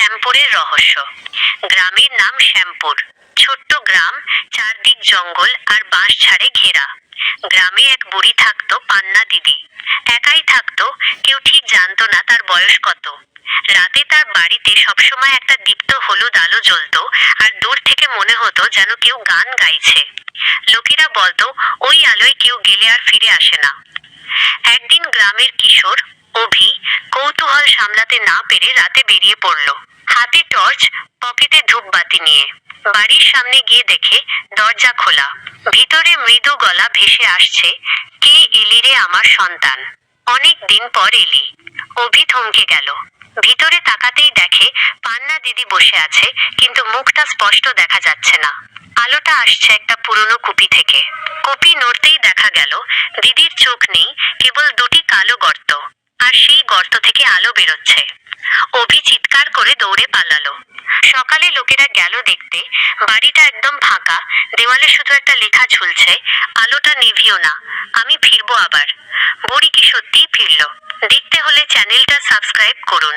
শ্যামপুরের রহস্য। গ্রামের নাম শ্যামপুর। ছোট্ট গ্রাম, চারদিক জঙ্গল আর বাঁশঝাড়ে ঘেরা। গ্রামে এক বুড়ি থাকতো, পান্না দিদি। একাই থাকতো, কেউ ঠিক জানতো না তার বয়স কত। রাতে তার বাড়িতে সবসময় একটা দীপ্ত হলুদ আলো জ্বলতো, আর দূর থেকে মনে হতো যেন কেউ গান গাইছে। লোকেরা বলতো ওই আলোয় কেউ গেলে আর ফিরে আসে না। একদিন গ্রামের কিশোর অভি কৌতূহল সামলাতে না পেরে রাতে বেরিয়ে পড়ল, হাতে টর্চ, পকেটে ধূপবাতি নিয়ে। বাড়ির সামনে গিয়ে দেখে দরজা খোলা, ভিতরে মৃদু গলা ভেসে আসছে, কে এলি রে আমার সন্তান, অনেক দিন পর এলি। অভি থমকে গেল। ভিতরে তাকাতেই দেখে পান্না দিদি বসে আছে, কিন্তু মুখটা স্পষ্ট দেখা যাচ্ছে না। আলোটা আসছে একটা পুরনো কুপি থেকে। কুপি নড়তেই দেখা গেল দিদির চোখ নেই, কেবল দুটি কালো গর্ত, আর সেই গর্ত থেকে আলো বেরোচ্ছে। অভি চিৎকার করে দৌড়ে পালালো। সকালে লোকেরা গেল দেখতে, বাড়িটা একদম ফাঁকা, দেওয়ালে শুধু একটা লেখা ঝুলছে, আলোটা নিভিও না, আমি ফিরবো আবার। বুড়ি কি সত্যিই ফিরল? দেখতে হলে চ্যানেলটা সাবস্ক্রাইব করুন।